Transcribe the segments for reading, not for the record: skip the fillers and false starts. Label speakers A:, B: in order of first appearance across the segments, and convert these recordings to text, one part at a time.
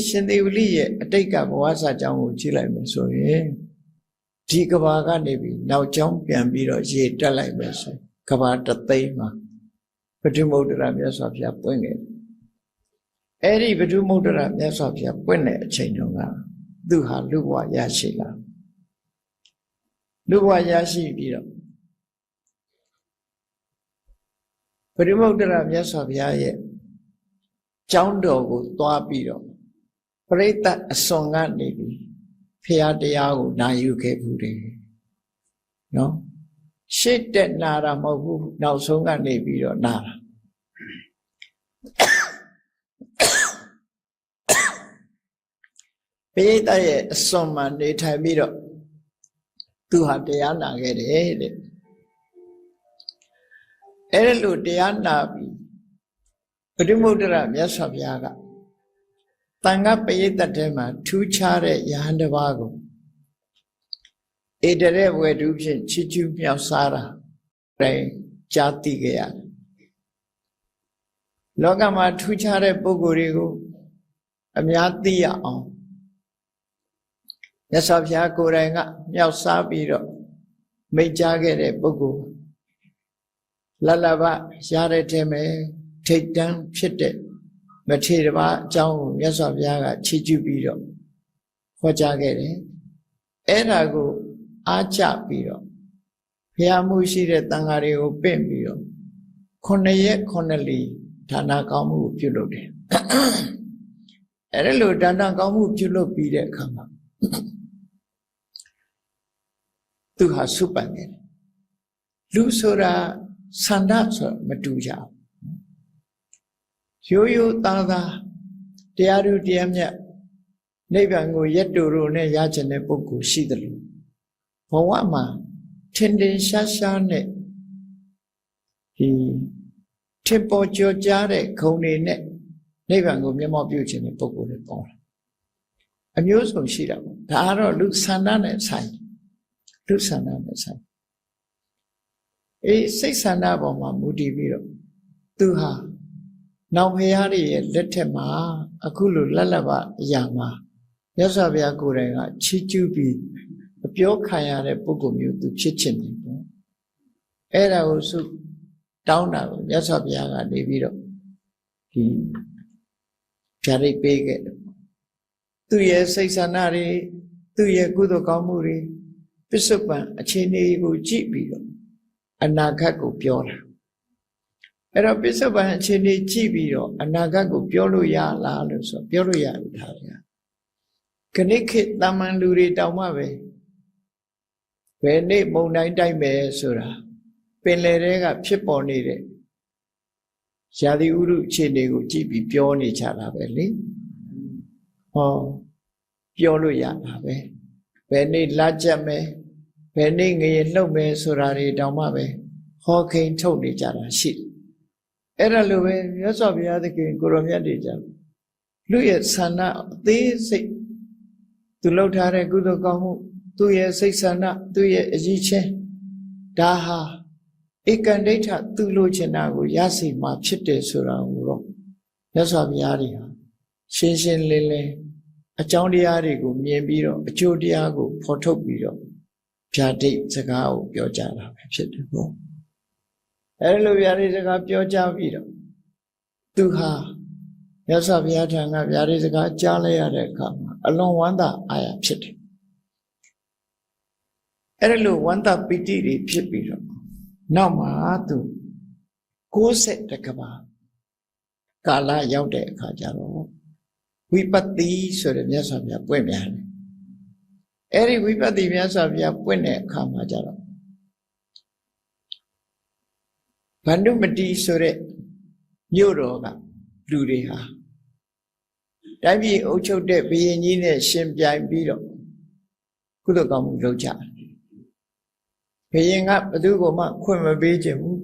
A: ရှင်သေဝလိရဲ့အတိတ်ကဘဝစာကြောင်းကိုကြည့်လိုက်မယ်ဆိုရင်ဒီကဘာကနေပြီးနောက်ကြောင်းပြန်ပြီးတော့ရေတက်လိုက်မယ်ဆိုကဘာတသိန်းမှာပထမုဒ္ဒရာမြတ်စွာဘုရားပွင့်ခဲ့အဲ့ဒီပထမုဒ္ဒရာမြတ်စွာဘုရားပွင့်တဲ့အချိန်တုန်းကသူဟာလူဘဝရရှိလာလူဘဝရရှိပြီးတော့ပထမုဒ္ဒရာမြတ်စွာဘုရားရဲ့ကျောင်းတော်ကိုသွားပြီးတော့ပရိသတ်အစွန်ကနေပြီးဖရာတရားကိုနာယူခဲ့ဘူးတယ်နော်ရှေ့တက်နာတာမဟုတ်ဘူးနောက်ဆုံးကနေပြီးတော့နာတာပရိသတ်ရဲ့အစွန်မှာနေထိုင်ပြီးတော့သူဟာတရားနာခဲ့တယ်တဲ့အဲ့လိုတရားနာပြီးပထမုဒ္ဒရာမြတ်စွာဘုရားကတန်ခါပရိသတ်ထဲမှာထူးခြားတဲ့ယဟန်တစ်ပါးကိုဧတရေဝေဒုဖြင့်ချီးကျူးမြောက်စားတာတိုင်ကြားသိခဲ့ရတယ်လောကမှာထူးခြားတဲ့ပုဂ္ဂိုလ်တွေကိုအများသိရအောင်မြတ်စွာဘုရားကိုယ်တိုင်ကမြောက်စားပြီးတော့မိန့်ကြားခဲ့တဲ့ပုဂ္ဂိုလ်လလဘရတဲ့ထဲမှာထိတ်တန်းဖြစ်တဲ့မထေရဘာအကြောင်းကိုမြတ်စွာဘုရားကချီးကျူးပြီးတော့ဟောကြားခဲ့တယ်အဲ့ဒါကိုအားကျပြီးတော့ဘုရားမှုရှိတဲ့တန်ဃာတွေကိုပင့်ပြီးတော့9 ရက် 9 လီဒါနကောင်းမှုပြုလုပ်တယ်အဲ့လိုဒါနကောင်းမှုပြုလုပ်ပြီးတဲ့အခါမှာသူဟာစုပန်ခဲ့တယ်လူဆိုတာဆန္ဒဆိုမတူကြဘူးရိုးရိုးသားသားတရားသူတရားမြတ်နိဗ္ဗာန်ကိုရက်တူတို့နဲ့ရချင်တဲ့ပုဂ္ဂိုလ်ရှိတယ်လို့ဘဝမှာထင်ထင်ရှားရှားနဲ့ဒီထင်ပေါ်ကျော်ကြားတဲ့ဂုဏ်တွေနဲ့နိဗ္ဗာန်ကိုမျက်မှောက်ပြုခြင်းတဲ့ပုဂ္ဂိုလ်တွေပေါ်လာအမျိုးစုံရှိတာပေါ့ဒါကတော့လူဆန္ဒနဲ့ဆိုင်လူဆန္ဒနဲ့ဆိုင်စိတ်ဆန္ဒပေါ်မှာမူတည်ပြီးတော့သူဟာနောင်ဖရာတွေရဲ့လက်ထက်မှာအခုလိုလက်လက်ပါအရာမှာမြတ်စွာဘုရားကိုယ်တိုင်ကချီးကျူးပြီးအပြောခံရတဲ့ပုဂ္ဂိုလ်မျိုးသူဖြစ်ချင်တယ်ပေါ့အဲ့ဒါကိုစုတောင်းတာကိုမြတ်စွာဘုရားကနေပြီးတော့ဒီဖြာရိတ်ပေးခဲ့တယ်သူရဲ့စိတ်ဆန္ဒတွေသူရဲ့ကုသိုလ်ကောင်းမှုတွေပစ္စုပန်အခြေအနေကိုကြည့်ပြီးတော့အနာဂတ်ကိုပြောတာအဲ့တော့ပစ္စုပန်အခြေအနေကြည့်ပြီးတော့အနာဂတ်ကိုပြောလို့ရလားလို့ဆိုပြောလို့ရတယ်ဒါဗျာခဏခေတ်တာမန်လူတွေတောင်မှပဲဘယ်နေ့မုန်တိုင်းတိုက်မယ်ဆိုတာပင်လယ်ထဲကဖြစ်ပေါ်နေတဲ့ရာသီဥတုအခြေအနေကိုကြည့်ပြီးပြောနေကြတာပဲလေဟောပြောလို့ရတာပဲဘယ်နေ့လာကြမယ်ဘယ်နေ့ငရေလှုပ်မယ်ဆိုတာတွေတောင်မှပဲဟောခိန်ထုတ်နေကြတာရှိတယ်အဲ့ဒါလိုပဲမြတ်စွာဘုရားသခင်ကိုရောမြတ်တွေကြလူရဲ့ဆန္ဒအသေးစိတ်သူလှုပ်ထားတဲ့ကုသိုလ်ကောင်းမှုသူရဲ့စိတ်ဆန္ဒသူရဲ့အကြီးချင်းဒါဟာဧကန္ဒိဋ္ဌသူလိုချင်တာကိုရစီမှာဖြစ်တယ်ဆိုတာကိုတော့မြတ်စွာဘုရားတွေဟာရှင်းရှင်းလင်းလင်းအကြောင်းတရားတွေကိုမြင်ပြီးတော့အကျိုးတရားကိုဖော်ထုတ်ပြီးတော့ဗျာဒိတ်စကားကိုပြောကြတာပဲဖြစ်တယ်ပေါ့အဲလိုဗျာဒိတ်စကားပြောကြပြီးတော့သူဟာမြတ်စွာဘုရားထံကဗျာဒိတ်စကားကြားလိုက်ရတဲ့အခါမှာအလွန်ဝမ်းသာအားရဖြစ်တယ်အဲလိုဝမ်းသာပီတိတွေဖြစ်ပြီးတော့နောက်မှာသူ60 ကဘာကာလရောက်တဲ့အခါကျတော့ဝိပဿီဆိုတဲ့မြတ်စွာဘုရားပွင့်ပြန်တယ်အဲ့ဒီဝိပဿီမြတ်စွာဘုရားပွင့်တဲ့အခါမှာကျတော့ဗန္ဓုမတိဆိုတဲ့မြို့တော်ကလူတွေဟာတိုင်းပြည်အုပ်ချုပ်တဲ့ဘုရင်ကြီးနဲ့ရှင်ပြိုင်ပြီးတော့ကုသိုလ်ကောင်းမှုလုပ်ကြတယ်ဘုရင်ကဘသူကိုမှခွင့်မပေးခြင်းဘူး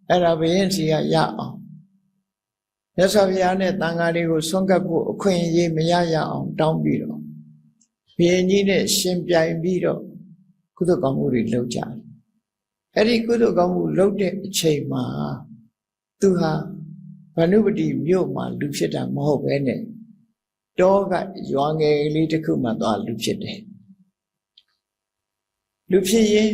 A: အဲ့ဒါဘုရင်စီကရအောင်မြတ်စွာဘုရားနဲ့တန်ဃာတွေကိုဆွမ်းကပ်ဖို့အခွင့်အရေးမရရအောင်တောင်းပြီးတော့ဘုရင်ကြီးနဲ့ရှင်ပြိုင်ပြီးတော့ကုသိုလ်ကောင်းမှုတွေလုပ်ကြတယ်အဲ့ဒီကုသိုလ်ကောင်းမှုလုပ်တဲ့အချိန်မှာသူဟာဗန္ဓုပတိမြို့မှာလူဖြစ်တာမဟုတ်ပဲနဲ့ တောကရွာငယ်လေးတစ်ခုမှသွားလူဖြစ်တယ်လူဖြစ်ရင်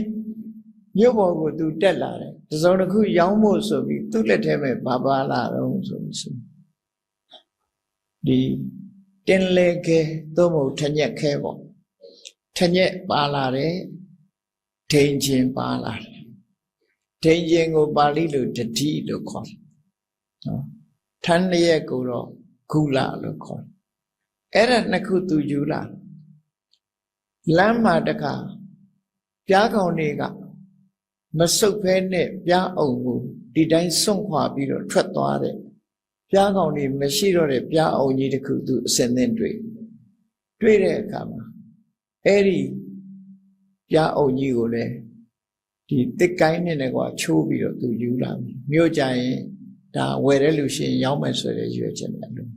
A: မြို့ပေါ်ကိုသူတက်လာတယ်တစုံတစ်ခုရောင်းဖို့ဆိုပြီးသူ့လက်ထဲမှာဘာပါလာတော့ဆိုပြီးဒီတင်လေခဲသို့မဟုတ်ထညက်ခဲပေါ့ထညက်ပါလာတယ်ဒိန်ချင်းပါလာတယ်ဒိန်ချင်းကိုပါဠိလိုတတိလို့ခေါ်တယ်နော်ထန်းလျက်ကိုတော့ဂုလလို့ခေါ်တယ်အဲ့ဒါနှစ်ခုသူယူလာလမ်းမှာတခါပြားကောင်တွေကမစုပ်ဖဲနဲ့ပြားအောင်ကိုဒီတိုင်းစွန့်ခွာပြီးတော့ထွက်သွားတဲ့ပြားကောင်တွေမရှိတော့တဲ့ပြားအောင်ကြီးတစ်ခုသူအစင်သင်တွေ့တဲ့အခါမှာအဲ့ဒီပြားအောင်ကြီးကိုလည်းဒီတစ်ကိုင်းနဲ့ကွာချိုးပြီးတော့သူယူလာပြီမြို့ကြရင်ဒါဝယ်တဲ့လူရှင်ရောင်းမယ်ဆိုတဲ့ရွေးချက်နဲ့လို့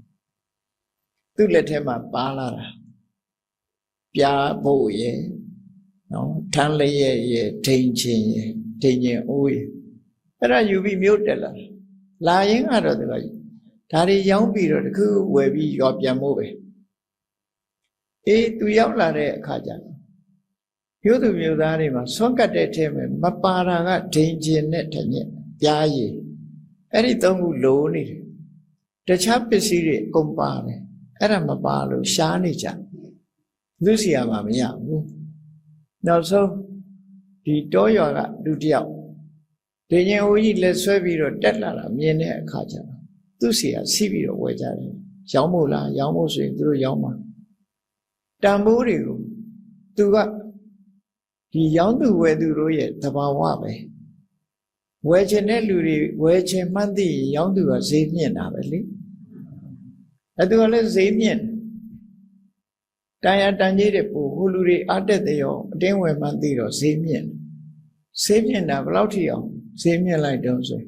A: သူ့လက်ထဲမှာပါလာတာပြားဖို့ရဲ့နော်ထန်းလျက်ရဲ့ဒိန်ချင်းရဲ့ဒိန်ချင်းအိုးရဲ့အဲ့ဒါယူပြီးမြို့တက်လာရင်ကတော့ဒီလိုဒါတွေရောင်းပြီးတော့တခုဝယ်ပြီးရောပြန်မို့ပဲအေးသူရောက်လာတဲ့အခါကျမြို့သူမြို့သားတွေမှာဆွန့်ကတ်တဲ့ထဲမှာမပါတာကဒိန်ချင်းနဲ့တညက်ပြားရည်အဲ့ဒီသုံးခုလိုနေတယ်တခြားပစ္စည်းတွေအကုန်ပါတယ်အဲ့ဒါမပါလို့ရှားနေကြသူစီရမှာမရဘူးနောက်ဆုံးဒီတောရွာကလူတယောက်ဒိန်ချင်းအိုးကြီးလက်ဆွဲပြီးတော့တက်လာတာမြင်တဲ့အခါကျတော့သူစီရစီးပြီးတော့ဝယ်ကြတယ်ရောင်းမို့လားရောင်းမို့ဆိုရင်သူတို့ရောင်းမှာတန်ဖိုးတွေကိုသူကဒီရောင်းသူဝယ်သူတို့ရဲ့သဘာဝပဲဝယ်ချင်တဲ့လူတွေဝယ်ချင်မှန်းသိရင်ရောင်းသူကဈေးမြင့်တာပဲလေအဲ့သူကလည်းဈေးမြင့်တန်ရတန်ကြီးတဲ့ပို့ဟိုလူတွေအတက်တဲ့ရောအတင်းဝယ်မှန်းသိတော့ဈေးမြင့်တာဘယ်လောက်ထိအောင်ဈေးမြင့်လိုက်တော့ဆို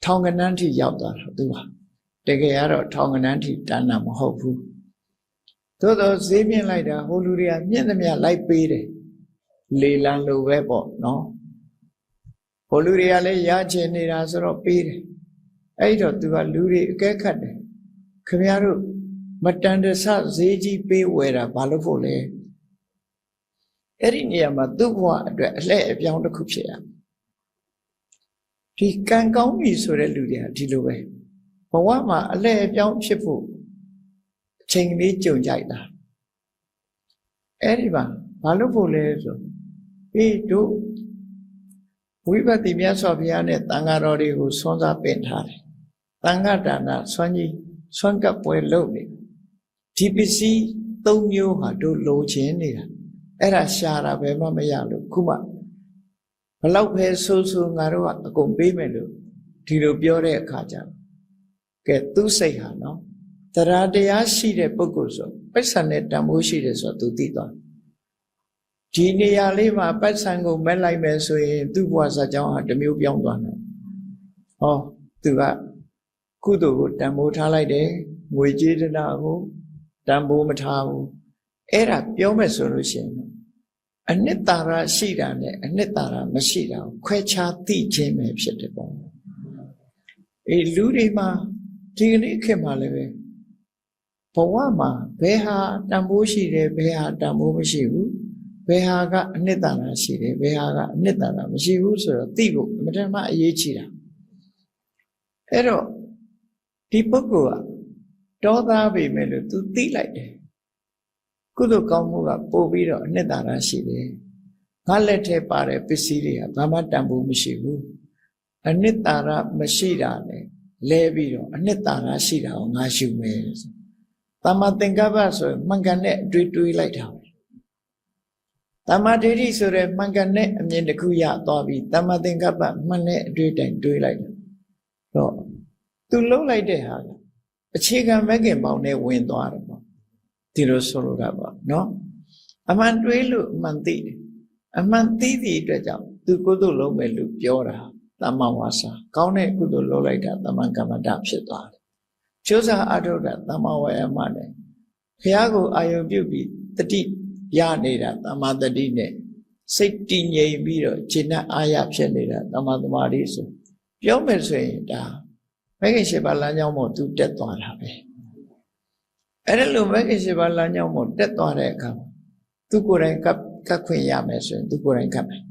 A: ထောင်ကနန်းထိရောက်သွားတာသူကတကယ်ကတော့ထောင်ကနန်းထိတန်းတာမဟုတ်ဘူးသို့တော့ဈေးမြင့်လိုက်တာဟိုလူတွေကမြင့်သမျှလိုက်ပေးတယ်လေလံလိုပဲပေါ့နော်ဟိုလူတွေကလည်းရချင်နေတာဆိုတော့ပေးတယ်အဲ့တော့သူကလူတွေအကဲခတ်တယ်ခင်ဗျားတို့မတန်တဆဈေးကြီးပေးဝယ်တာဘာလို့ဖို့လဲအဲ့ဒီနေရာမှာသူ့ဘဝအတွက်အလှည့်အပြောင်းတစ်ခုဖြစ်ရဒီကံကောင်းပြီဆိုတဲ့လူတွေကဒီလိုပဲဘဝမှာအလှည့်အပြောင်းဖြစ်ဖို့အချိန်လေးကြုံကြိုက်တာအဲ့ဒီမှာဘာလို့ဖို့လဲဆိုအေးတို့ဝိပဿနာမြတ်စွာဘုရားနဲ့တန်ဃာတော်တွေကိုဆွမ်းစားပင်ထားတယ်တန်ဃာဒါနဆွမ်းကြီးဆွမ်းကပ်ပွဲလုပ်နေဒီပစ္စည်း၃မျိုးဟာတို့လိုချင်နေတာအဲ့ဒါရှာတာဘယ်မှမရလို့ခုမှဘလောက်ပဲဆိုးဆိုးငါတို့ကအကုန်ပေးမယ်လို့ဒီလိုပြောတဲ့အခါကျတော့ကဲသူ့စိတ်ဟာနော်တရားတရားရှိတဲ့ပုဂ္ဂိုလ်ဆိုပိဿံနဲ့တန်ဖိုးရှိတယ်ဆိုတော့သူသိသွားဒီနေရာလေးမှာပတ်စံကိုမက်လိုက်မယ်ဆိုရင်သူ့ဘဝဇာကြောင်းဟာတစ်မျိုးပြောင်းသွားတယ်ဟောသူကကုသိုလ်ကိုတန်ဖိုးထားလိုက်တယ်ငွေကြေးတနာကိုတန်ဖိုးမထားဘူးအဲ့ဒါပြောမယ်ဆိုလို့ရှိရင်အနှစ်သာရရှိတာနဲ့အနှစ်သာရမရှိတာကိုခွဲခြားသိခြင်းပဲဖြစ်တယ်ပေါ့အေးလူတွေမှာဒီကနေ့ခေတ်မှာလည်းပဲဘဝမှာဘယ်ဟာတန်ဖိုးရှိတယ်ဘယ်ဟာတန်ဖိုးမရှိဘူးဘယ်ဟာကအနှစ်သာရရှိတယ်ဘယ်ဟာကအနှစ်သာရမရှိဘူးဆိုတော့သိဖို့အမှန်တမ်းအရေးကြီးတာအဲ့တော့ဒီပုဂ္ဂိုလ်ကတောသားပေမဲ့လို့ तू သိလိုက်တယ်ကုသိုလ်ကောင်းမှုကပို့ပြီးတော့အနှစ်သာရရှိတယ်ငါလက်ထဲပါတဲ့ပစ္စည်းတွေကဘာမှတန်ဖိုးမရှိဘူးအနှစ်သာရမရှိတာနဲ့လဲပြီးတော့အနှစ်သာရရှိတာကိုငါရှုမယ်ဆိုသမ္မာသင်္ကပ္ပဆိုမှန်ကန်တဲ့အတွေ့တွေးလိုက်တာသမ္မာဒိဋ္ဌိဆိုတဲ့မှန်ကန်တဲ့အမြင်တစ်ခုရသွားပြီသမ္မာသင်္ကပ္ပမှန်တဲ့အတွေ့တိုင်းတွေးလိုက်တယ်တော့သူလုံးလိုက်တဲ့ဟာအခြေခံမဲ့ခင်ပေါင်းနဲ့ဝင်သွားတယ်ပေါ့ဒီလိုဆိုလိုတာပေါ့နော်အမှန်တွေးလို့အမှန်သိတယ်အမှန်သိသည့်အတွက်ကြောင့်သူကုသိုလ်လုံးပဲလို့ပြောတာသမ္မာဝါစာကောင်းတဲ့ကုသိုလ်လုပ်လိုက်တာသမ္မာကမ္မန္တဖြစ်သွားတယ်ကျိုးစားအထုတာသမ္မာဝါယာမနဲ့ဘုရားကိုအာယုံပြုပြီးတတိရနေတာသမ္မာတတိနဲ့စိတ်တည်ငြိမ်ပြီးတော့ခြေနဲ့အာရဖြစ်နေတာသမ္မာသမာဓိဆိုပြောမယ်ဆိုရင်ဒါမဂ္ဂင်၈ပါးလမ်းကြောင်းပေါ်သူတက်သွားတာပဲ အဲ့ဒါလိုမဲ့ခင်ရှိပါလမ်းကြောင်းမို့တက်သွားတဲ့အခါသူကိုယ်တိုင်ကတ်ခွင့်ရမယ်ဆိုရင်သူကိုယ်တိုင်ကတ်မယ်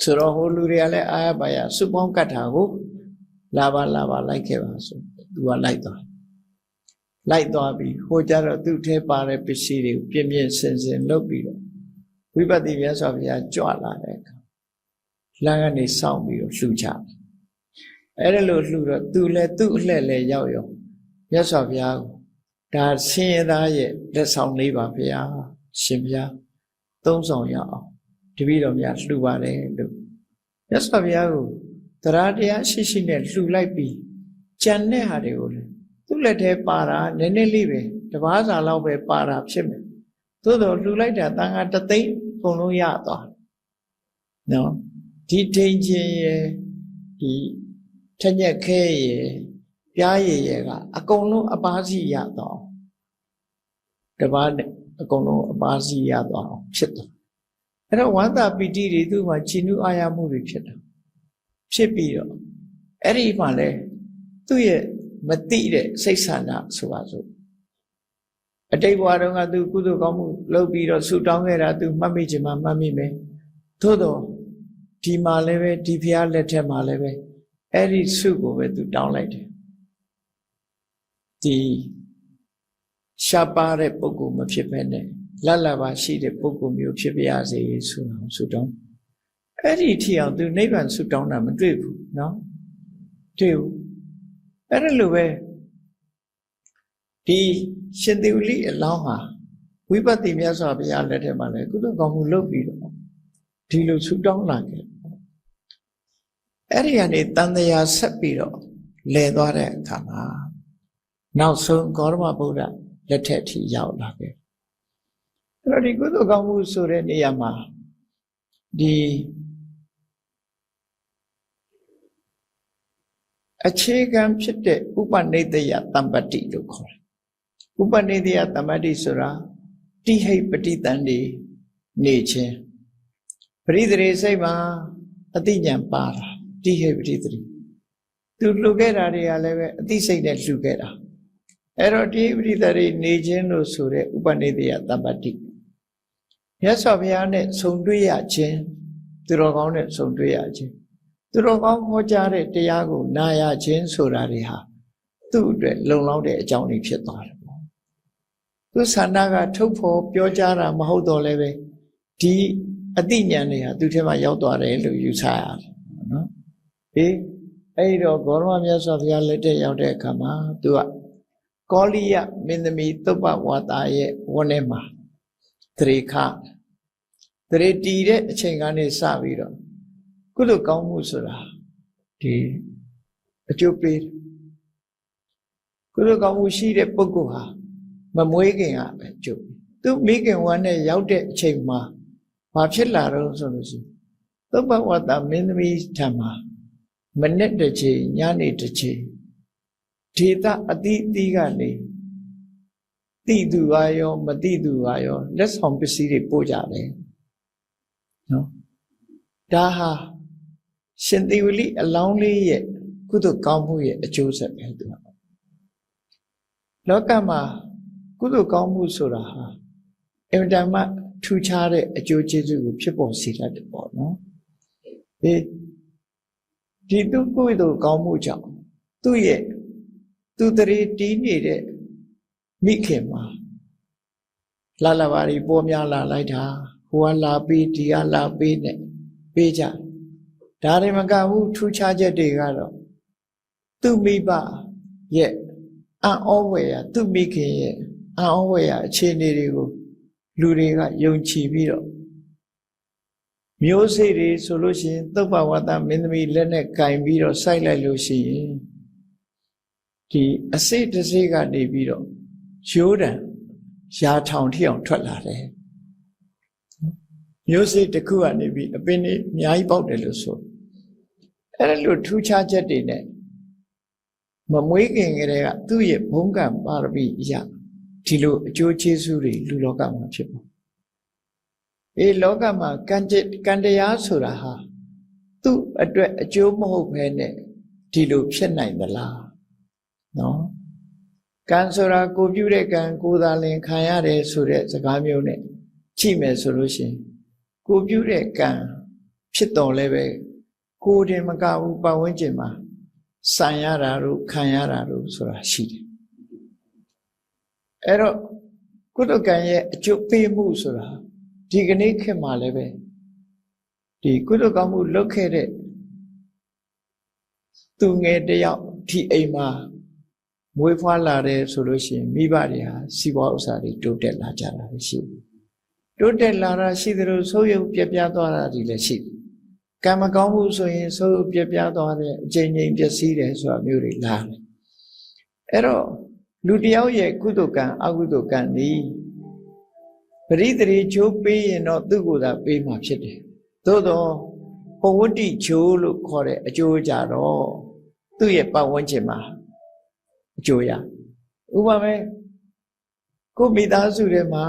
A: ဆိုတော့ဟိုလူတွေကလည်းအာရပါရစုပေါင်းကတ်တာကိုလာပါလိုက်ခဲ့ပါဆိုသူကလိုက်သွားပြီးဟိုကြတော့သူ့ထဲပါတဲ့ပစ္စည်းတွေကိုပြင်းစင်လုပ်ပြီးတော့ဝိပဿနာမြတ်စွာဘုရားကြွလာတဲ့အခါလမ်းကနေစောင့်ပြီးတော့လှူချတယ်အဲ့ဒါလို့လှူတော့သူလည်းသူ့အလှဲ့လည်းရောက်ရောမြတ်စွာဘုရားကိုဒါဆင်းရဲသားရဲ့လက်ဆောင်လေးပါဘုရားရှင်ဘုရားသုံးဆောင်ရအောင်တပည့်တော်များလှူပါတယ်လို့မြတ်စွာဘုရားကိုတရားတရားရှိနဲ့လှူလိုက်ပြီးကြံတဲ့ဟာတွေကိုလည်းသူ့လက်ထဲပါတာနည်းနည်းလေးပဲတပားစာလောက်ပဲပါတာဖြစ်မယ်သို့တော်လှူလိုက်တာတန်ခါ3သိန်းပုံလုံးရသွားနော်ဒီထိန်ချင်းရဲ့ဒီထညက်ခဲရဲ့ပြားရည်ရဲ့ကအကုန်လုံးအပါးစီရသွားတပားနဲ့အကုန်လုံးအပါးစီရသွားအောင်ဖြစ်တယ်အဲ့တော့ဝန္တာပီတိတွေသူ့မှာချီနူးအာရမှုတွေဖြစ်တာဖြစ်ပြီးတော့အဲ့ဒီမှာလဲသူ့ရဲ့မတိတဲ့စိတ်ဆန္ဒဆိုပါစို့အတိတ်ဘဝတုန်းကသူကုသိုလ်ကောင်းမှုလုပ်ပြီးတော့ဆူတောင်းခဲ့တာသူမှတ်မိချင်မှမှတ်မိမယ်သို့တော့ဒီမှာလည်းပဲဒီဖျားလက်ထက်မှာလည်းပဲအဲ့ဒီဆုကိုပဲသူတောင်းလိုက်တယ်ဒီရှားပါတဲ့ပုဂ္ဂိုလ်မဖြစ်ဘဲနဲ့လတ်လပါရှိတဲ့ပုဂ္ဂိုလ်မျိုးဖြစ်ပါရစေဆိုတာဆုတောင်းအဲ့ဒီထီအောင်သူနိဗ္ဗာန်ဆုတောင်းတာမတွေ့ဘူးနော်တွေ့ဘူးအဲ့ဒါလိုပဲဒီရှင်သေဝလိအလောင်းဟာဝိပဿနာမြတ်စွာဘုရားလက်ထက်မှာလည်းကုသိုလ်ကောင်းမှုလုပ်ပြီးတော့ဒီလိုဆုတောင်းလာခဲ့အဲ့ဒီကနေတန်တရားဆက်ပြီးတော့လဲသွားတဲ့အခါမှာနောက်ဆုံးဂေါရမဗုဒ္ဓလက်ထက်ထိရောက်လာခဲ့အဲ့တော့ဒီကုသိုလ်ကောင်းမှုဆိုတဲ့နေရာမှာဒီအခြေခံဖြစ်တဲ့ဥပနိဒေယတမ္ပတ္တိလို့ခေါ်တယ်ဥပနိဒေယတမ္ပတ္တိဆိုတာတိဟိပတိတန်နေနေခြင်းပရိသေစိတ်မှာအတိညာပါတာတိဟိပတိတတိသူလှုပ်ခဲ့တာတွေကလည်းပဲအတိစိတ်နဲ့လှုပ်ခဲ့တာအဲ့တော့တိဟိပတိတတိနေခြင်းလို့ဆိုတဲ့ဥပနိဒေယတမ္ပတ္တိမြတ်စွာဘုရားနဲ့ဆုံတွေ့ရခြင်းသူတော်ကောင်းနဲ့ဆုံတွေ့ရခြင်းသူတော်ကောင်းဟောကြားတဲ့တရားကိုနာရခြင်းဆိုတာတွေဟာသူ့အတွက်လုံလောက်တဲ့အကြောင်းတွေဖြစ်သွားတယ်ပေါ့သူဆန္ဒကထုတ်ဖော်ပြောကြားတာမဟုတ်တော့လည်းပဲဒီအတိညာဏ်တွေဟာသူ့ထဲမှာရောက်သွားတယ်လို့ယူဆရတယ်နော်အဲ့တော့ဂေါရမမြတ်စွာဘုရားလက်ထက်ရောက်တဲ့အခါမှာသူကကောလိယမင်းသမီးသုပ္ပဝါတာရဲ့ဝန်းထဲမှာသရေခသရေတီတဲ့အချိန်ကနေစပြီးတော့ကုသိုလ်ကောင်းမှုဆိုတာဒီအကျိုးပေးကုသိုလ်ကောင်းမှုရှိတဲ့ပုဂ္ဂိုလ်ဟာမမွေးခင်ကပဲအကျိုးသူမိခင်ဝမ်းနဲ့ရောက်တဲ့အချိန်မှာဘာဖြစ်လာတော့ဆိုလို့ရှိရင်သုပ္ပဝတ္တမင်းသမီးထံမှာမနေ့တစ်ချိန်ညနေတစ်ချိန်ဒေသအသီးသီးကနေတိသူကရောမတိသူကရောလက်ဆောင်ပစ္စည်းတွေပို့ကြတယ်နော်ဒါဟာရှင်သေဝလိအလောင်းလေးရဲ့ကုသိုလ်ကောင်းမှုရဲ့အကျိုးဆက်ပဲသူကလောကမှာကုသိုလ်ကောင်းမှုဆိုတာဟာအင်မတန်မှထူးခြားတဲ့အကျိုးကျေးဇူးကိုဖြစ်ပေါ်စေတတ်တယ်ပေါ့နော်ဒီသူကုသိုလ်ကောင်းမှုကြောင့်သူ့ရဲ့သူတရေတီးနေတဲ့မိခင်မှာလာလာပါရီပေါ်များလာလိုက်တာဟိုကလာပေးဒီကလာပေးနဲ့ပေးကြဒါတွေမကဘူးထူးခြားချက်တွေကတော့သူ့မိဘရဲ့အံ့ဩဝယ်ရသူ့မိခင်ရဲ့အံ့ဩဝယ်ရအခြေအနေတွေကိုလူတွေကယုံကြည်ပြီးတော့မျိုးစေ့တွေဆိုလို့ရှိရင်သုပ္ပဝတ္တမင်းသမီးလက်နဲ့ကင်ပြီးတော့စိုက်လိုက်လို့ရှိရင်ဒီအစိတ်တစိတ်ကနေပြီးတော့ရိုးတံရာထောင်ထိအောင်ထွက်လာတယ်မျိုးစေ့တစ်ခုကနေပြီးအပင်တွေအများကြီးပေါက်တယ်လို့ဆိုအဲ့ဒါလို့ထူးခြားချက်တွေနဲ့မမွေးခင်ကလေးကသူ့ရဲ့ဘုံကံပါရမီအရာဒီလိုအကျိုးကျေးဇူးတွေလူလောကမှာဖြစ်ပေါ်လောကမှာကံတရားဆိုတာဟာသူ့အတွက်အကျိုးမဟုတ်ဘဲနဲ့ဒီလိုဖြစ်နိုင်သလားနော် ကံဆိုတာကိုပြုတဲ့ကံကိုသာလင်ခံရတယ်ဆိုတဲ့စကားမျိုးနဲ့ကြည့်မယ်ဆိုလို့ရှိရင်ကိုပြုတဲ့ကံဖြစ်တော်လည်းပဲကိုတင်မကဘူးပတ်ဝန်းကျင်မှာဆံရတာတို့ခံရတာတို့ဆိုတာရှိတယ်အဲ့တော့ကုသကံရဲ့အကျိုးပေးမှုဆိုတာဒီကနေ့ခေတ်မှာလည်းပဲဒီကုသကမှုလုပ်ခဲ့တဲ့သူငယ်တယောက်ဒီအိမ်မှာမွေးဖွားလာတယ်ဆိုလို့ရှိရင်မိဘတွေဟာစီးပွားဥစ္စာတွေတိုးတက်လာကြတာရှိတယ်တိုးတက်လာတာရှိသလိုဆိုးရုပ်ပြပြသွားတာတွေလည်းရှိတယ်ကံမကောင်းမှုဆိုရင်ဆိုးရုပ်ပြပြသွားတဲ့အချိန်ချင်းပျက်စီးတယ်ဆိုတာမျိုးတွေလာတယ်အဲ့တော့လူတယောက်ရဲ့ကုသိုလ်ကံအကုသိုလ်ကံဒီပရိသေရီချိုးပေးရင်တော့သူ့ကိုယ်သာပေးမှာဖြစ်တယ်သို့တော့ပဝတ္တိချိုးလို့ခေါ်တဲ့အကျိုးကြတော့သူ့ရဲ့ပတ်ဝန်းကျင်မှာအကျိုးရဥပမာကိုမိသားစုထဲမှာ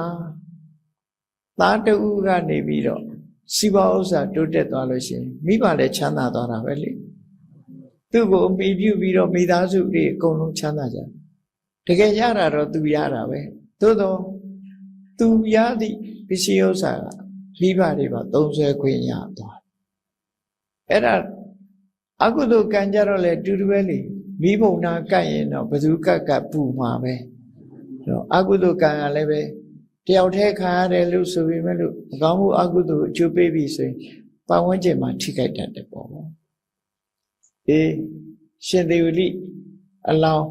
A: သားတဦးကနေပြီးတော့စီးပွားဥစ္စာတိုးတက်သွားလို့ရှိရင်မိဘလည်းချမ်းသာသွားတာပဲလေသူ့ကိုအမိပြုပြီးတော့မိသားစုတွေအကုန်လုံးချမ်းသာကြတကယ်ရတာတော့သူရတာပဲသို့တော့သူရသည့်ပစ္စည်းဥစ္စာကမိဘတွေပါသုံးဆွဲခွင့်ရသွားအဲ့ဒါအကုသိုလ်ကံကြတော့လေတူတူပဲလေမိဘုံနာကတ်ရင်တော့ဘယ်သူကတ်ပူမှာပဲတော့အကုသိုလ်ကံကလည်းပဲတယောက်တည်းခံရတယ်လို့ဆိုပေမဲ့လို့မကောင်းမှုအကုသိုလ်အကျိုးပေးပြီဆိုရင်ပတ်ဝန်းကျင်မှာထိခိုက်တတ်တယ်ပေါ့အေးရှင်သေဝလိအလောင်း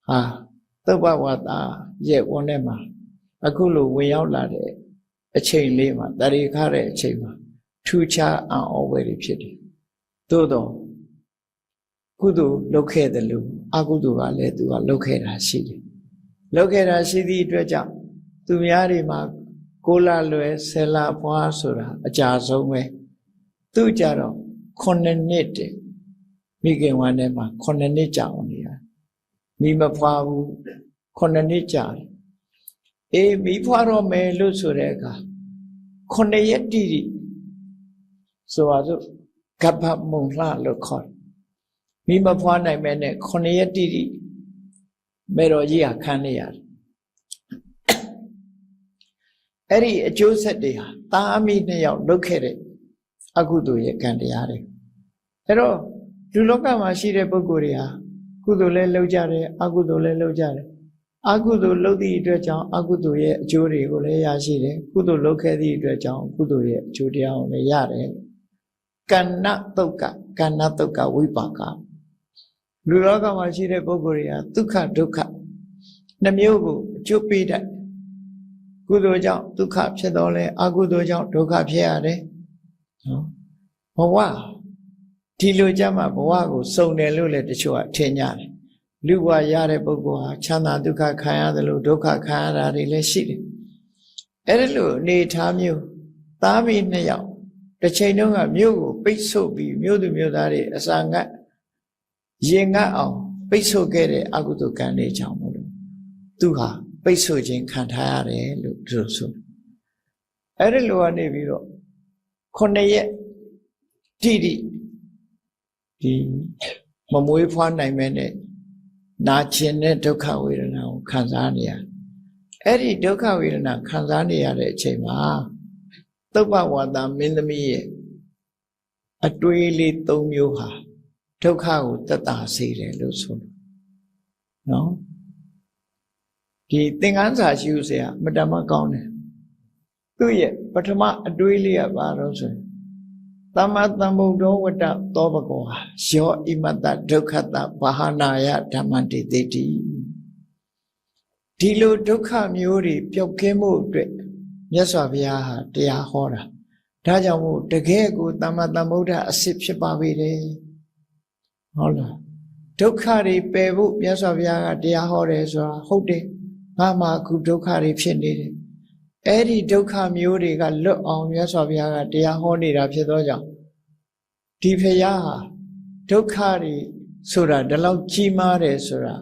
A: ဟာသုဘဝတ္တရဲ့ဝန်းထဲမှာအခုလိုဝင်ရောက်လာတဲ့အချိန်လေးမှာတရိခတဲ့အချိန်မှာထူခြားအံ့ဩဖွယ်တွေဖြစ်တယ်သို့တော့ကုသိုလ်လုပ်ခဲ့တယ်လို့အကုသိုလ်ကလည်းသူကလုပ်ခဲ့တာရှိတယ်လုပ်ခဲ့တာရှိသည့်အတွက်ကြောင့်သူများတွေမှာ6 လလွယ်10 လဖွားဆိုတာအကြာဆုံးပဲသူကြတော့9 နှစ်တည်းမိခင်ဝမ်းထဲမှာ9 နှစ်ကြာအောင်နေတာမိမဖွားဘူး9 နှစ်ကြာတယ်အေးမိဖွားတော့မယ်လို့ဆိုတဲ့အခါ9 ရက်တိတိဆိုပါစို့ကပ္ပမုံလှလို့ခေါ်မိမဖွားနိုင်မဲ့နဲ့9 ရက်တိတိမေတော်ကြီးဟာခံနေရတယ်အဲ့ဒီအကျိုးဆက်တွေဟာသားအမိ2 ယောက်လုပ်ခဲ့တဲ့အကုသိုလ်ရဲ့ကံတရားတွေအဲ့တော့လူလောကမှာရှိတဲ့ပုဂ္ဂိုလ်တွေဟာကုသိုလ်လည်းလုပ်ကြတယ်အကုသိုလ်လည်းလုပ်ကြတယ်အကုသိုလ်လုပ်သည့်အတွက်ကြောင့်အကုသိုလ်ရဲ့အကျိုးတွေကိုလည်းရရှိတယ်ကုသိုလ်လုပ်ခဲ့သည့်အတွက်ကြောင့်ကုသိုလ်ရဲ့အကျိုးတရားကိုလည်းရတယ်ကဏ္ဍတုတ်ကဝိပါကလူလောကမှာရှိတဲ့ပုဂ္ဂိုလ်တွေဟာဒုက္ခဒုက္ခ2 မျိုးကိုအကျိုးပေးတတ်ကုသိုလ်ကြောင့်ဒုက္ခဖြစ်တော့လဲအကုသိုလ်ကြောင့်ဒုက္ခဖြစ်ရတယ်နော်ဘဝဒီလိုကြမှာဘဝကိုစုံတယ်လို့လည်းတချို့ကထင်ကြတယ်လူဘဝရတဲ့ပုဂ္ဂိုလ်ဟာချမ်းသာဒုက္ခခံရတယ်လို့ဒုက္ခခံရတာတွေလည်းရှိတယ်အဲ့ဒါလို့အနေထားမျိုးသားမီး2 ယောက်တစ်ချိန်တုန်းကမြို့ကိုပိတ်ဆို့ပြီးမြို့သူမြို့သားတွေအစာငတ်ရင်ငတ်အောင်ပိတ်ဆို့ခဲ့တဲ့အကုသိုလ်ကံတွေကြောင့်မို့လို့သူဟာပိတ်ဆို့ခြင်းခံထားရတယ်လို့သူဆိုအဲ့ဒီလိုကနေပြီးတော့9 ရက်တိတိဒီမမွေးဖွားနိုင်မဲ့နဲ့နာကျင်တဲ့ဒုက္ခဝေဒနာကိုခံစားနေရအဲ့ဒီဒုက္ခဝေဒနာခံစားနေရတဲ့အချိန်မှာသုဘဝတ္တမင်းသမီးရဲ့အတွေးလေး3 မျိုးဟာဒုက္ခကိုသက်သာစေတယ်လို့ဆိုတယ်နော်ဒီသင်္ကန်းစာရှိဥစရာမတမကောင်းတယ်သူ့ရဲ့ပထမအတွေးလေးကဘာလို့ဆိုရင်သမ္မာသမ္ဗုဒ္ဓဝတ္တသောဘဂဝါယောဣမတ္တဒုက္ခတဘာဟာနာယဓမ္မတိတိဒီလိုဒုက္ခမျိုးတွေပျောက်ကင်းမှုအတွက်မြတ်စွာဘုရားဟာတရားဟောတာဒါကြောင့်မို့တကယ်ကိုသမ္မာသမ္ဗုဒ္ဓအစစ်ဖြစ်ပါပေတယ်ဟုတ်လားဒုက္ခတွေပယ်ဖို့မြတ်စွာဘုရားကတရားဟောတယ်ဆိုတာဟုတ်တယ်ငါမှအခုဒုက္ခတွေဖြစ်နေတယ်အဲ့ဒီဒုက္ခမျိုးတွေကလွတ်အောင်မြတ်စွာဘုရားကတရားဟောနေတာဖြစ်သောကြောင့်ဒီဘုရားဟာဒုက္ခတွေဆိုတာဒီလောက်ကြီးမားတယ်ဆိုတာ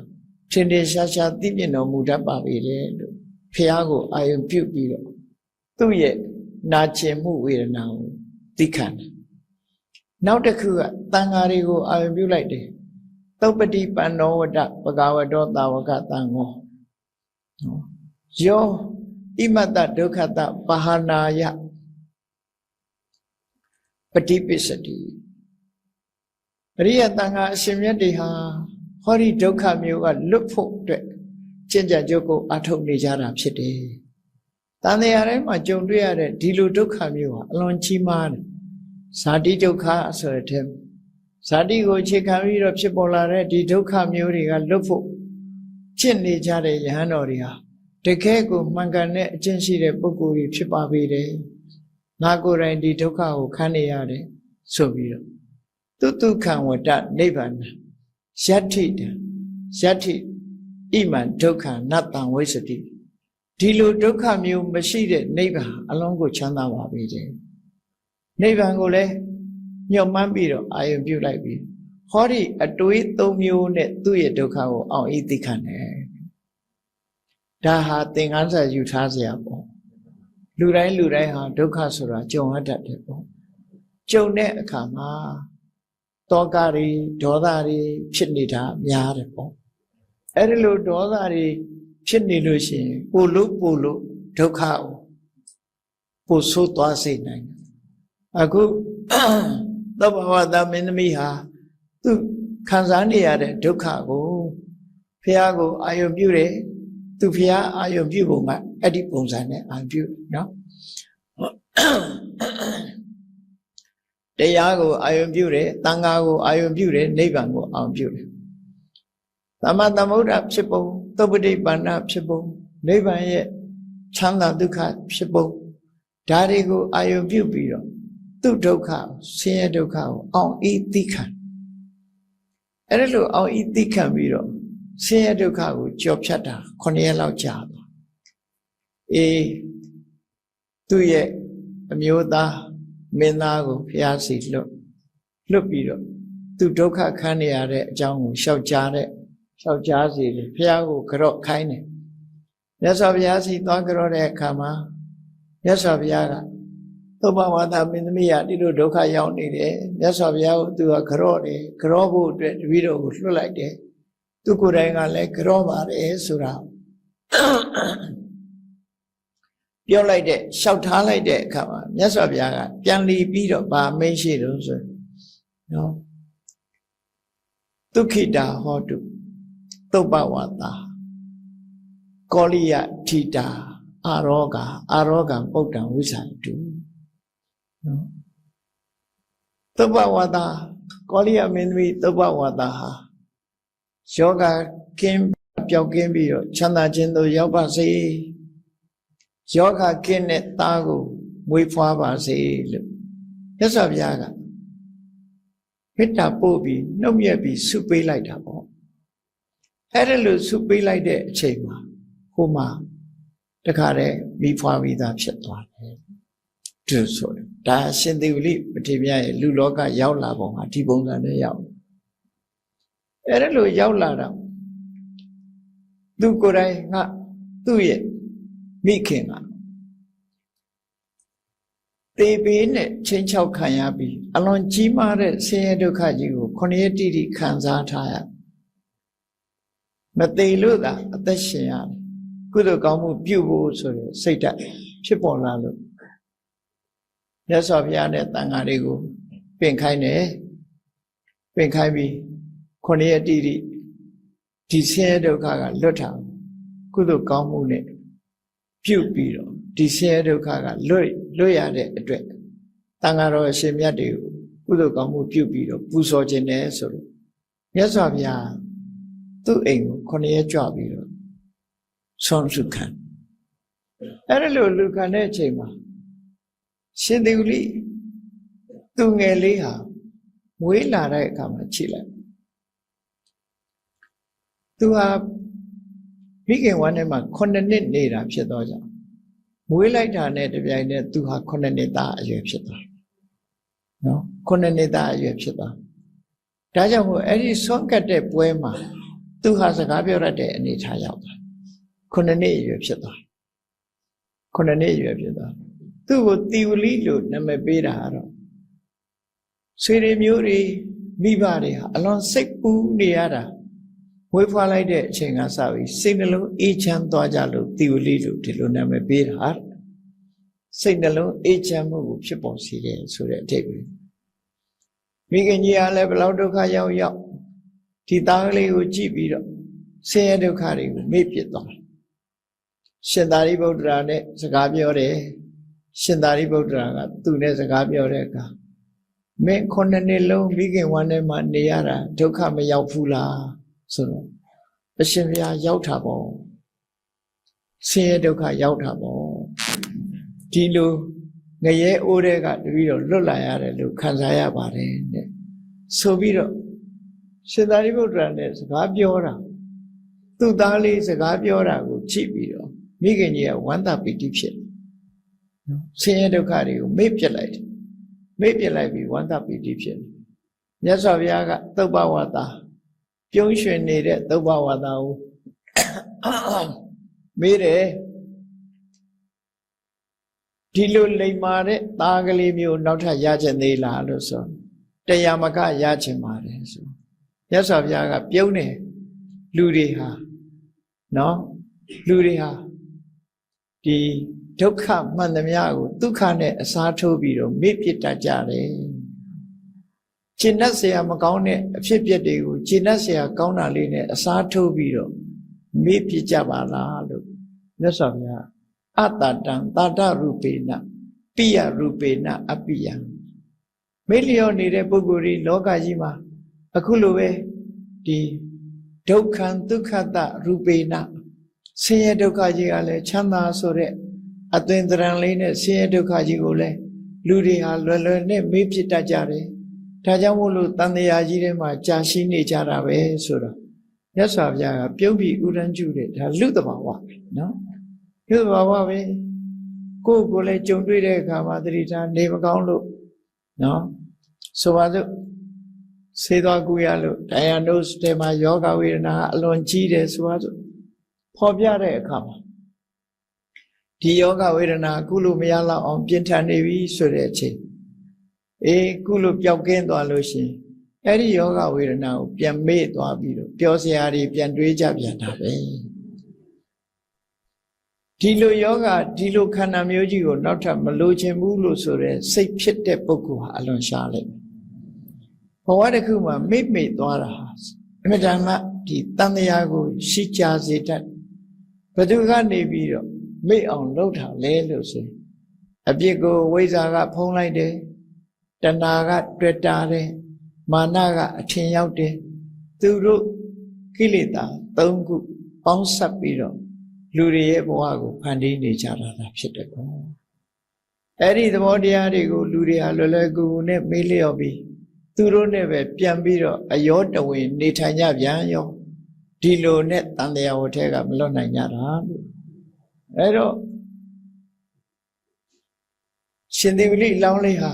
A: ထင်ထင်ရှားရှားသိမြင်တော်မူတတ်ပါပေတယ်လို့ဘုရားကိုအာရုံပြုပြီးတော့သူ့ရဲ့နာကျင်မှုဝေဒနာကိုသိခံတယ်နောက်တစ်ခုကတန်ဃာတွေကိုအာရုံပြုလိုက်တယ် သုပတိပန္နောဝတ္တပဂဝတောသာဝကတံငောယောဣမတ္တဒုက္ခတပဟာနာယပฏิပစ္စတိအရိယတန်ခါအရှင်မြတ်တွေဟာဟောဒီဒုက္ခမျိုးကလွတ်ဖို့အတွက်ကျင့်ကြံကြုတ်ကိုအထောက်နေကြတာဖြစ်တယ်။တန်တရားတိုင်းမှာကြုံတွေ့ရတဲ့ဒီလိုဒုက္ခမျိုးဟာအလွန်ကြီးမားတယ်။ဇာတိဒုက္ခဆိုတဲ့ဇာတိကိုအခြေခံပြီးတော့ဖြစ်ပေါ်လာတဲ့ဒီဒုက္ခမျိုးတွေကလွတ်ဖို့ကျင့်နေကြတဲ့ယဟန်တော်တွေဟာတကယ်ကိုမှန်ကန်တဲ့အကျင့်ရှိတဲ့ပုဂ္ဂိုလ်တွေဖြစ်ပါပေတယ်။ငါကိုယ်တိုင်ဒီဒုက္ခကိုခံနေရတယ်ဆိုပြီးတော့တုခံဝတ္တနိဗ္ဗာန်ယတ္ထိတံယတ္ထိဣမံဒုက္ခနတ္တံဝိသတိဒီလိုဒုက္ခမျိုးမရှိတဲ့နိဗ္ဗာန်အလုံးကိုချမ်းသာပါပေတယ်နိဗ္ဗာန်ကိုလည်းညှော်မှန်းပြီးတော့အာရုံပြုလိုက်ပြီးဟောဒီအတွေး၃မျိုးနဲ့သူ့ရဲ့ဒုက္ခကိုအောင်ဤသိခံတယ်ဒါဟာသင်္ကန်းစာယူထားစရာပေါ့လူတိုင်းဟာဒုက္ခဆိုတာကြုံရတတ်တယ်ပေါ့ကြုံတဲ့အခါမှာတောကတွေဒေါသတွေဖြစ်နေတာများတယ်ပေါ့အဲ့ဒီလိုဒေါသတွေဖြစ်နေလို့ရှိရင်ပို့လို့ဒုက္ခကိုပို့ဆိုးသွားစေနိုင်တယ်အခုသောဘဝသားမင်းသမီးဟာသူခံစားနေရတဲ့ဒုက္ခကိုဘုရားကိုအာရုံပြုတယ်သူဘုရားအာရုံပြုပုံကအဲ့ဒီပုံစံနဲ့အာရုံပြုနော်တရားကိုအာရုံပြုတယ်သံဃာကိုအာရုံပြုတယ်နိဗ္ဗာန်ကိုအာရုံပြုတယ်သမ္မာသမ္ဗုဒ္ဓဖြစ်ပုံသုပ္ပတိပန္နဖြစ်ပုံနိဗ္ဗာန်ရဲ့ချမ်းသာဒုက္ခဖြစ်ပုံဒါတွေကိုအာရုံပြုပြီးတော့သူဒုက္ခဆင်းရဲဒုက္ခကိုအောင်ဤသိခံအဲ့ဒါလို့အောင်ဤသိခံပြီးတော့ဆင်းရဲဒုက္ခကိုကြော်ဖြတ်တာ9ရက်လောက်ကြာသွားသူ့ရဲ့အမျိုးသားမင်းသားကိုဘုရားစီလွတ်ပြီးတော့သူဒုက္ခခံနေရတဲ့အကြောင်းကိုရှောက်ကြားစီလေဘုရားကိုကြော့ခိုင်းတယ်မြတ်စွာဘုရားစီသွားကြော့တဲ့အခါမှာမြတ်စွာဘုရားကသုဘဝါဒမင်းသမီးကဒီလိုဒုက္ခရောက်နေတယ်မြတ်စွာဘုရားကိုသူကကြော့တယ်ကြော့ဖို့အတွက်တပည့်တော်ကိုလွှတ်လိုက်တယ်သူကိုယ်တိုင်ကလည်းကြော့ပါတယ်ဆိုတာပြောလိုက်တဲ့လျှောက်ထားလိုက်တဲ့အခါမှာမြတ်စွာဘုရားကပြန်လီပြီးတော့ဗာမိတ်ရှိတော့ဆိုနော်ဒုက္ခိတာဟောတုသုဘဝါဒကောလိယထိတာအာရောဂံပုဒ္ဒံဝိသံတုနော်သုဘဝါဒကောလိယမင်းသမီးသုဘဝါဒဟာယောဂကင်းပျောက်ကင်းပြီးတော့ချမ်းသာခြင်းသို့ရောက်ပါစေယောဂကင်းတဲ့သားကိုမွေးဖွားပါစေလို့မြတ်စွာဘုရားကမေတ္တာပို့ပြီးနှုတ်မြတ်ပြီးဆုပေးလိုက်တာပေါ့အဲ့ဒါလို့ဆုပေးလိုက်တဲ့အချိန်မှာဟိုမှာတခါတည်းမိဖွားပြီးသားဖြစ်သွားတယ်သူဆိုတယ်ဒါရှင်သေဝလိပတိမြတ်ရဲ့လူလောကရောက်လာပုံမှာဒီပုံစံနဲ့ရောက်အဲ့ဒါလို့ရောက်လာတော့သူကိုယ်တိုင်ကသူ့ရဲ့မိခင်ကသေဘေးနဲ့ချင်းချောက်ခံရပြီးအလွန်ကြီးမားတဲ့ဆင်းရဲဒုက္ခကြီးကို9ရက်တိတိခံစားထားရမသိလို့သာအသက်ရှင်ရတယ်ကုသိုလ်ကောင်းမှုပြုဖို့ဆိုတဲ့စိတ်ဓာတ်ဖြစ်ပေါ်လာလို့မြတ်စွာဘုရားနဲ့တန်ဃာတွေကိုပင့်ခိုင်းတယ်ပင့်ခိုင်းပြီး9ရက်တိတိဒီဆင်းရဲဒုက္ခကလွတ်တာကုသိုလ်ကောင်းမှုနဲ့ပြုပြီးတော့ဒီဆင်းရဲဒုက္ခကလွတ်ရတဲ့အတွက်တန်ဃာတော်အရှင်မြတ်တွေကိုကုသိုလ်ကောင်းမှုပြုပြီးတော့ပူဇော်ခြင်းနဲ့ဆိုလို့မြတ်စွာဘုရားသူ့အိမ်ကို9ရက်ကြွပြီးတော့ဆုံးစုခံအဲ့ဒါလို့လူခံတဲ့အချိန်မှာရှင်သေဝလိသူငယ်လေးဟာမွေးလာတဲ့အခါမှာခြိလိုက်သူဟာမိခင်ဝမ်းထဲမှာ9နှစ်နေတာဖြစ်တော့ကြောင့်မွေးလိုက်တာနဲ့တပြိုင်တည်းသူဟာ9နှစ်သားအရွယ်ဖြစ်သွားနော်9နှစ်သားအရွယ်ဖြစ်သွားဒါကြောင့်မို့အဲ့ဒီဆွမ်းကတ်တဲ့ပွဲမှာသူဟာစကားပြောရတဲ့အနေထားရောက်သွား9နှစ်အရွယ်ဖြစ်သွား9နှစ်အရွယ်ဖြစ်သွားသူ့ကိုတီဝလိလို့နာမည်ပေးတာကတော့ဆွေတွေမျိုးတွေ မိဘတွေဟာအလွန်စိတ်ပူနေရတာဝေးဖွားလိုက်တဲ့အချိန်ကစပြီးစိတ်နှလုံးအေးချမ်းသွားကြလို့တီဝလိလို့ဒီလိုနာမည်ပေးတာစိတ်နှလုံးအေးချမ်းမှုကိုဖြစ်ပေါ်စေတယ်ဆိုတဲ့အဓိပ္ပာယ်မိခင်ကြီးကလည်းဘယ်လောက်ဒုက္ခရောက်ရောက်ဒီသားကလေးကိုကြည့်ပြီးတော့ဆင်းရဲဒုက္ခတွေကိုမေ့ပစ်သွားတယ်ရှင်သာရိပုတ္တရာနဲ့စကားပြောတယ်ရှင်သာရိပုတ္တရာကသူ့နဲ့စကားပြောတဲ့အခါမင်း9နှစ်လုံးမိခင်ဝမ်းထဲမှာနေရတာဒုက္ခမရောက်ဘူးလားဆိုတော့အရှင်ဘုရားရောက်တာပေါ့ဆင်းရဲဒုက္ခရောက်တာပေါ့ဒီလိုငရဲအိုးတဲ့ကတပည့်တော်လွတ်လာရတယ်လို့ခံစားရပါတယ်တဲ့ဆိုပြီးတော့ရှင်သာရိပုတ္တရာနဲ့စကားပြောတာသူ့သားလေးစကားပြောတာကိုကြည့်ပြီးတော့မိခင်ကြီးကဝမ်းသာပီတိဖြစ်ဆင်းရဲဒုက္ခတွေကိုမေ့ပြစ်လိုက်တယ်မေ့ပြစ်လိုက်ပြီးဝမ်းသာပီတိဖြစ်မြတ်စွာဘုရားကသုပ္ပဝါဒပြုံးရွှင်နေတဲ့သုပ္ပဝါဒကိုမေးတယ်ဒီလိုလိမ္မာတဲ့သားကလေးမျိုးနောက်ထပ်ရချင်သေးလားလို့ဆိုတရားမကရချင်ပါတယ်ဆိုမြတ်စွာဘုရားကပြုံးတယ်လူတွေဟာနော်လူတွေဟာဒီဒုက္ခမှန်သမျှကိုဒုက္ခနဲ့အစားထိုးပြီးတော့မေ့ပြစ်တတ်ကြတယ်ကျင့်တတ်เสียမကောင်းတဲ့အဖြစ်အပျက်တွေကိုကျင့်တတ်เสียကောင်းတာလေးနဲ့အစားထိုးပြီးတော့မေ့ပြစ်ကြပါလားလို့မြတ်စွာဘုရားအတ္တတံတာတရူပေနပိယရူပေနအပိယမေ့လျော့နေတဲ့ပုဂ္ဂိုလ်တွေလောကကြီးမှာအခုလိုပဲဒီဒုက္ခံဒုက္ခတရူပေနဆင်းရဲဒုက္ခကြီးကလည်းချမ်းသာဆိုတဲ့အသွင်သဏ္ဍာန်လေးနဲ့ဆင်းရဲဒုက္ခကြီးကိုလည်းလူတွေဟာလွယ်လွယ်နဲ့မေ့ပြစ်တတ်ကြတယ်ဒါကြောင့်မို့လို့တန်တရားကြီးထဲမှာကြာရှိနေကြတာပဲဆိုတော့မြတ်စွာဘုရားကပြုံးပြီးဥရမ်းကျူတဲ့ဒါလူတဘာဝပဲနော်လူတဘာဝပဲကိုယ့်ကိုယ်လည်းကြုံတွေ့တဲ့အခါမှာသတိထားနေမကောင်းလို့နော်ဆိုပါစို့ဆေးသွားကူရလို့ diagnose ထဲမှာယောဂဝေဒနာအလွန်ကြီးတယ်ဆိုပါစို့ဖော်ပြတဲ့အခါမှာဒီယောဂဝေဒနာကုလို့မရတော့အောင်ပြင်းထန်နေပြီဆိုတဲ့အချိန်ကုလို့ပျောက်ကင်းသွားလို့ရှိရင်အဲ့ဒီယောဂဝေဒနာကိုပြန်မေ့သွားပြီးတော့ပျော်စရာတွေပြန်တွေးကြပြန်တာပဲဒီလိုယောဂဒီလိုခန္ဓာမျိုးကြီးကိုနောက်ထပ်မလိုချင်ဘူးလို့ဆိုတဲ့စိတ်ဖြစ်တဲ့ပုဂ္ဂိုလ်ဟာအလွန်ရှားလိုက်ဘဝတစ်ခုမှာမေ့သွားတာအမြဲတမ်းဒီတန်တရားကိုရှိကြစေတတ်ဘယ်သူကနေပြီးတော့မေ့အောင်လုပ်တာလဲလို့ဆိုအပြစ်ကိုဝိဇ္ဇာကဖုံးလိုက်တယ်တဏှာကတွေ့တာတယ်မာနကအထင်ရောက်တယ်သူတို့ကိလေသာ၃ခုပေါင်းစပ်ပြီးတော့လူတွေရဲ့ဘဝကိုဖန်တီးနေကြတာဖြစ်တယ်ကောအဲ့ဒီသဘောတရားတွေကိုလူတွေဟာလွယ်လွယ်ကူကူနဲ့မေ့လျော့ပြီးသူတို့နဲ့ပဲပြန်ပြီးတော့အယောတဝင်နေထိုင်ကြပြန်ရောဒီလိုနဲ့တန်တရားဝတ်ထဲကမလွတ်နိုင်ကြတာလို့အဲ့တော့ရှင်သေဝလိလောင်းလေးဟာ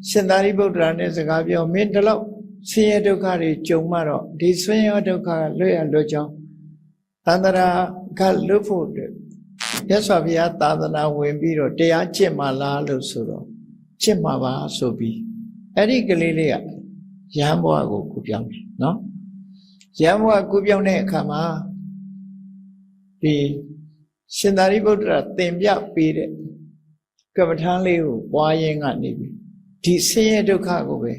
A: ရှင်သာရိပုတ္တရာနဲ့စကားပြောမင်းဒီလောက်ဆင်းရဲဒုက္ခတွေကြုံမှတော့ဒီဆင်းရဲဒုက္ခကလွတ်ရလွတ်ကြောင်းသန္တရာကလွတ်ဖို့အတွက်မြတ်စွာဘုရားသာသနာဝင်ပြီးတော့တရားကျင့်မှလားလို့ဆိုတော့ကျင့်မှာပါဆိုပြီးအဲ့ဒီကလေးလေးကရဟန်းဘဝကိုကူပြောင်းတယ်နော်ရဟန်းဘဝကူပြောင်းတဲ့အခါမှာဒီရှင်သာရိပုတ္တရာသင်ပြပေးတဲ့ကမ္မထာလေးကိုပွားရင်းကနေပြီးဒီဆင်းရဲဒုက္ခကိုပဲ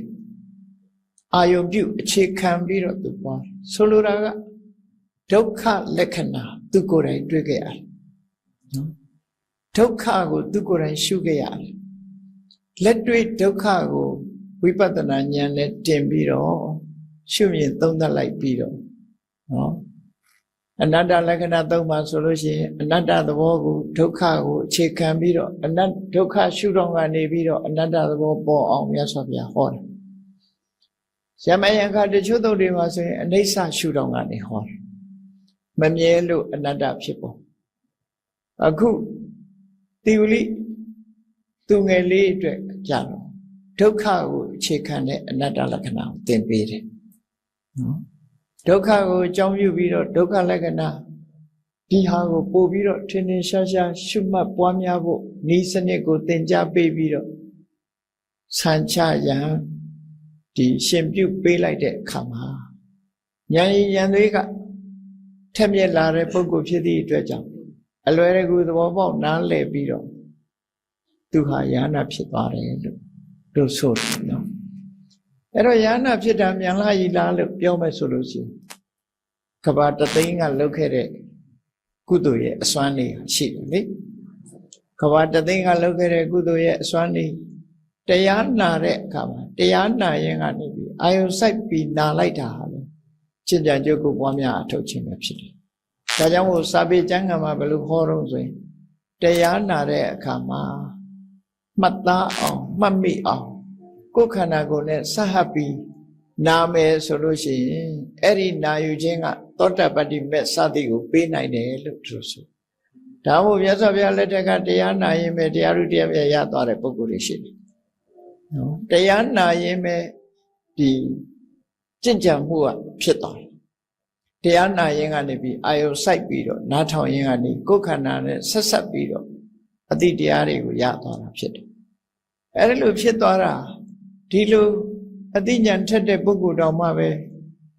A: အာယုံပြုအခြေခံပြီးတော့သူပွားဆိုလိုတာကဒုက္ခလက္ခဏာသူကိုယ်တိုင်တွေ့ခဲ့ရတယ်နော်ဒုက္ခကိုသူကိုယ်တိုင်ရှုခဲ့ရတယ်လက်တွေ့ဒုက္ခကိုဝိပဿနာဉာဏ်နဲ့တင်ပြီးတော့ရှုမြင်သုံးသပ်လိုက်ပြီးတော့နော်အနတ္တလက္ခဏာ၃ပါးဆိုလို့ရှိရင်အနတ္တသဘောကိုဒုက္ခကိုအခြေခံပြီးတော့ဒုက္ခရှုတော့ကနေပြီးတော့အနတ္တသဘောပေါ်အောင်မြတ်စွာဘုရားဟောတယ်။ယမယံခတချို့သုတ်တွေမှာဆိုရင်အနိစ္စရှုတော့ကနေဟောတယ်။မမြဲလို့အနတ္တဖြစ်ပေါ်။အခုတိဝလိသူငယ်လေးအတွက်ကြတော့ဒုက္ခကိုအခြေခံတဲ့အနတ္တလက္ခဏာကိုသင်ပေးတယ်။နော်ဒုက္ခကိုအကြောင်းပြုပြီးတော့ဒုက္ခလက္ခဏာဒီဟာကိုပို့ပြီးတော့ထင်ထင်ရှားရှားရှုမှတ်ပွားများဖို့ဤစနစ်ကိုသင်ကြားပေးပြီးတော့ဆံချရန် ဒီရှင်ပြုပေးလိုက်တဲ့အခါမှာဉာဏ်ရည်ဉာဏ်တွေကထက်မြက်လာတဲ့ပုဂ္ဂိုလ်ဖြစ်သည့်အတွက်ကြောင့်အလွယ်တကူသဘောပေါက်နားလည်ပြီးတော့သူဟာယန္နာဖြစ်သွားတယ်လို့ဆိုတယ်နော်အဲ့တော့ယန္နာဖြစ်တာမြန်လာရီလားလို့ပြောမယ်ဆိုလို့ရှိရင်ကဘာတသိန်းကလုတ်ခဲ့တဲ့ကုသိုလ်ရဲ့အစွမ်းလေးရှိတယ်လေကဘာတသိန်းကလုတ်ခဲ့တဲ့ကုသိုလ်ရဲ့အစွမ်းလေးတရားနာတဲ့အခါမှာတရားနာရင်ကနေပြီးအာယုစိုက်ပြီးနာလိုက်တာဟာလေကျင့်ကြံကြုတ်ကိုပွားများအထောက်ခြင်းပဲဖြစ်တယ်။ဒါကြောင့်မို့စာပေကျမ်းဂန်မှာဘယ်လိုဟောတော့ဆိုရင်တရားနာတဲ့အခါမှာမှတ်သားအောင်မှတ်မိအောင်ကိုယ်ခန္ဓာကိုယ်နဲ့ဆက်ဟပ်ပြီးနာမယ်ဆိုလို့ရှိရင်အဲ့ဒီနာယူခြင်းကသောတပတ္တိမေစသည်ကိုပေးနိုင်တယ်လို့သူဆို။ဒါမို့မြတ်စွာဘုရားလက်ထက်ကတရားနာရင်ပဲတရားဥတရားမြတ်ရသွားတဲ့ပုဂ္ဂိုလ်တွေရှိတယ်။နော်တရားနာရင်ပဲဒီကြင်ကြံမှုကဖြစ်သွားတယ်တရားနာရင်ကနေပြီးအာယုစိုက်ပြီးတော့နားထောင်ရင်ကနေကိုယ်ခန္ဓာနဲ့ဆက်ဆက်ပြီးတော့အတိတရားတွေကိုရသွားတာဖြစ်တယ်အဲဒီလိုဖြစ်သွားတာဒီလိုအတိညာထက်တဲ့ပုဂ္ဂိုလ်တော်မှပဲ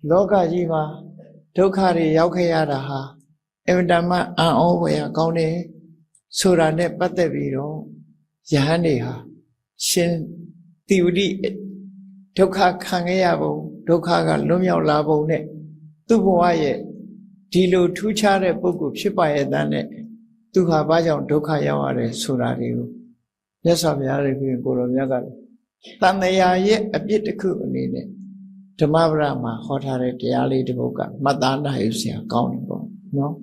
A: လောကကြီးမှာဒုက္ခတွေရောက်ခဲ့ရတာဟာအင်မတန်မှအံ့ဩဖွယ်ရကောင်းတယ်ဆိုတာနဲ့ပတ်သက်ပြီးတော့ယဟန်တွေဟာရှင်တိဝတိဒုက္ခခံခဲ့ရပုံဒုက္ခကလွတ်မြောက်လာပုံနဲ့သူ့ဘဝရဲ့ဒီလိုထူးခြားတဲ့ပုဂ္ဂိုလ်ဖြစ်ပါရဲ့တန်းနဲ့သူဟာဘာကြောင့်ဒုက္ခရောက်ရတယ်ဆိုတာတွေကိုမြတ်စွာဘုရားရဲ့ကိုယ်တော်မြတ်ကတန်တရာရဲ့အပြစ်တစ်ခုအနေနဲ့ဓမ္မပဒမှာဟောထားတဲ့တရားလေးတစ်ပုဒ်ကမှတ်သားနိုင်ရစရာကောင်းတယ်ပေါ့နော်